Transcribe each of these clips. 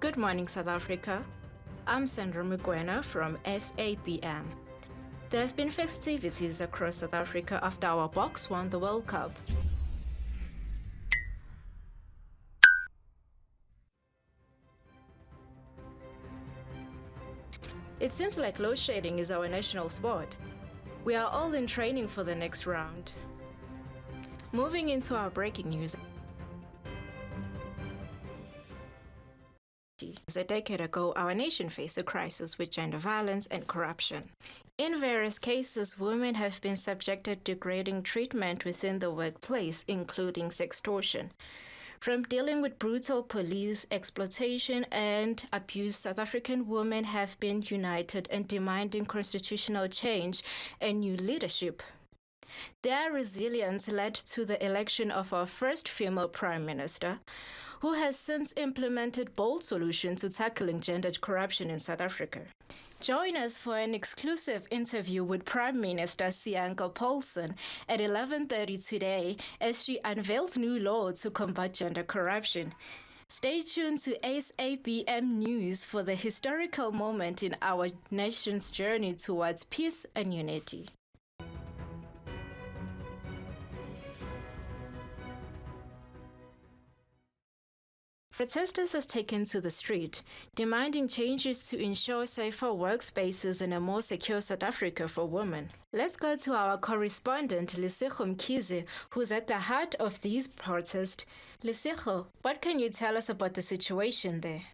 Good morning, South Africa. I'm Sandra Mugwena from SABM. There have been festivities across South Africa after our Boks won the World Cup. It seems like load shedding is our national sport. We are all in training for the next round. Moving into our breaking news. A decade ago, our nation faced a crisis with gender violence and corruption. In various cases, women have been subjected to degrading treatment within the workplace, including sextortion. From dealing with brutal police exploitation and abuse, South African women have been united in demanding constitutional change and new leadership. Their resilience led to the election of our first female prime minister, who has since implemented bold solutions to tackling gender corruption in South Africa. Join us for an exclusive interview with Prime Minister Siyanka Paulson at 11:30 today as she unveils new law to combat gender corruption. Stay tuned to SABM News for the historical moment in our nation's journey towards peace and unity. Protesters have taken to the street, demanding changes to ensure safer workspaces and a more secure South Africa for women. Let's go to our correspondent, Lesego Mkhize, who's at the heart of these protests. Lesego, what can you tell us about the situation there?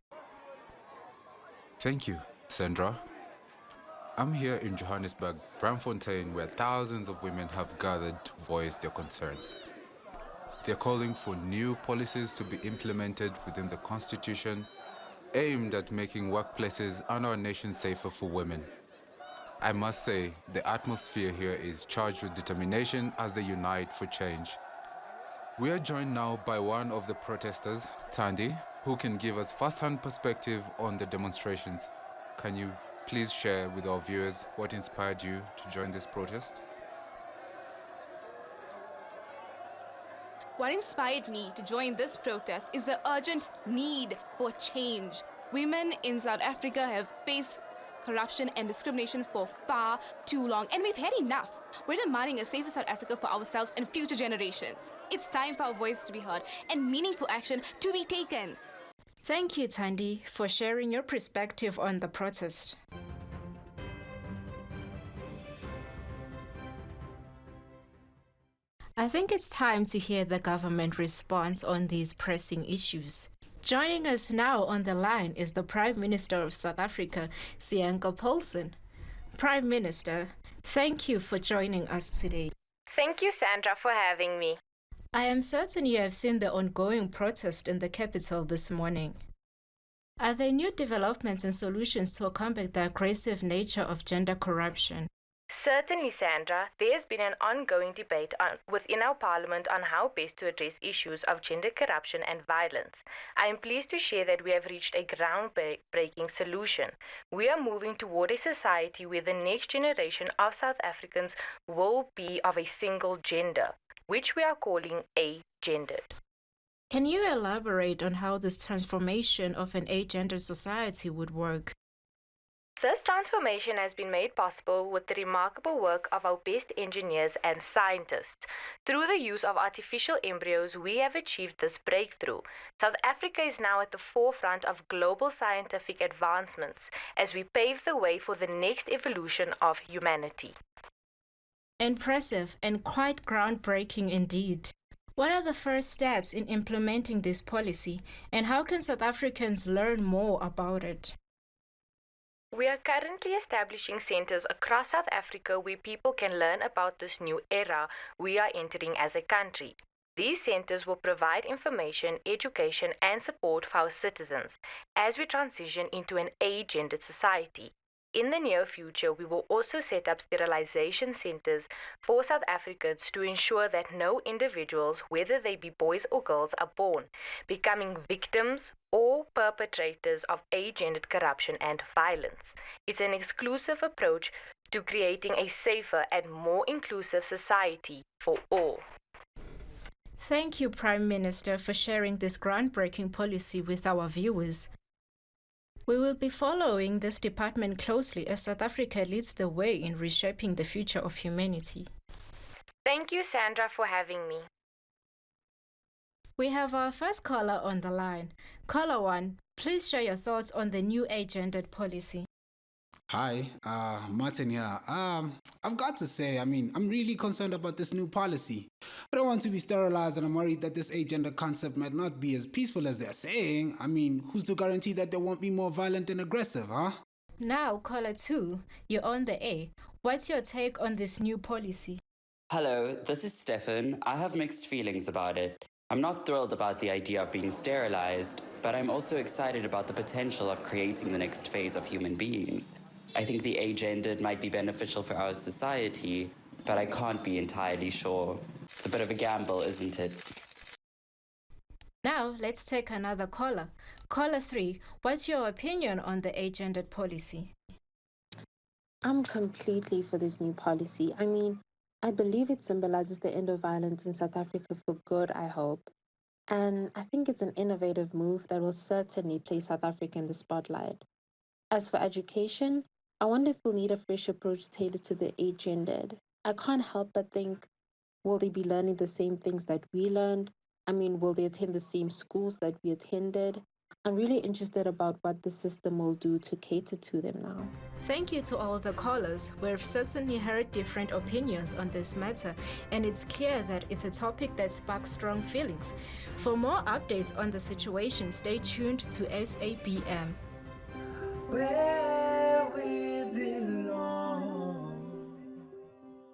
Thank you, Sandra. I'm here in Johannesburg, Braamfontein, where thousands of women have gathered to voice their concerns. They're calling for new policies to be implemented within the Constitution, aimed at making workplaces and our nation safer for women. I must say, the atmosphere here is charged with determination as they unite for change. We are joined now by one of the protesters, Thandi, who can give us first-hand perspective on the demonstrations. Can you please share with our viewers what inspired you to join this protest? What inspired me to join this protest is the urgent need for change. Women in South Africa have faced corruption and discrimination for far too long, and we've had enough. We're demanding a safer South Africa for ourselves and future generations. It's time for our voice to be heard and meaningful action to be taken. Thank you, Thandi, for sharing your perspective on the protest. I think it's time to hear the government response on these pressing issues. Joining us now on the line is the Prime Minister of South Africa, Siyanka Paulson. Prime Minister, thank you for joining us today. Thank you, Sandra, for having me. I am certain you have seen the ongoing protest in the capital this morning. Are there new developments and solutions to combat the aggressive nature of gender corruption? Certainly, Sandra, there has been an ongoing debate within our parliament on how best to address issues of gender corruption and violence. I am pleased to share that we have reached a groundbreaking solution. We are moving toward a society where the next generation of South Africans will be of a single gender, which we are calling agendered. Can you elaborate on how this transformation of an agendered society would work? This transformation has been made possible with the remarkable work of our best engineers and scientists. Through the use of artificial embryos, we have achieved this breakthrough. South Africa is now at the forefront of global scientific advancements as we pave the way for the next evolution of humanity. Impressive and quite groundbreaking indeed. What are the first steps in implementing this policy, and how can South Africans learn more about it? We are currently establishing centers across South Africa where people can learn about this new era we are entering as a country. These centers will provide information, education, and support for our citizens as we transition into an agendered society. In the near future, we will also set up sterilisation centers for South Africans to ensure that no individuals, whether they be boys or girls, are born becoming victims or perpetrators of agendered corruption and violence. It's an exclusive approach to creating a safer and more inclusive society for all. Thank you, Prime Minister, for sharing this groundbreaking policy with our viewers. We will be following this department closely as South Africa leads the way in reshaping the future of humanity. Thank you, Sandra, for having me. We have our first caller on the line. Caller 1, please share your thoughts on the new age-gendered policy. Hi, Martin here. I've got to say, I'm really concerned about this new policy. I don't want to be sterilized, and I'm worried that this agender concept might not be as peaceful as they're saying. Who's to guarantee that they won't be more violent and aggressive, huh? Now, caller 2, you're on the air. What's your take on this new policy? Hello, this is Stefan. I have mixed feelings about it. I'm not thrilled about the idea of being sterilized, but I'm also excited about the potential of creating the next phase of human beings. I think the agendered might be beneficial for our society, but I can't be entirely sure. It's a bit of a gamble, isn't it? Now, let's take another caller. Caller 3, what's your opinion on the agendered policy? I'm completely for this new policy. I believe it symbolizes the end of violence in South Africa for good, I hope. And I think it's an innovative move that will certainly place South Africa in the spotlight. As for education, I wonder if we'll need a fresh approach tailored to the agendered. I can't help but think, will they be learning the same things that we learned? Will they attend the same schools that we attended? I'm really interested about what the system will do to cater to them now. Thank you to all the callers. We've certainly heard different opinions on this matter, and it's clear that it's a topic that sparks strong feelings. For more updates on the situation, stay tuned to SABM. Where we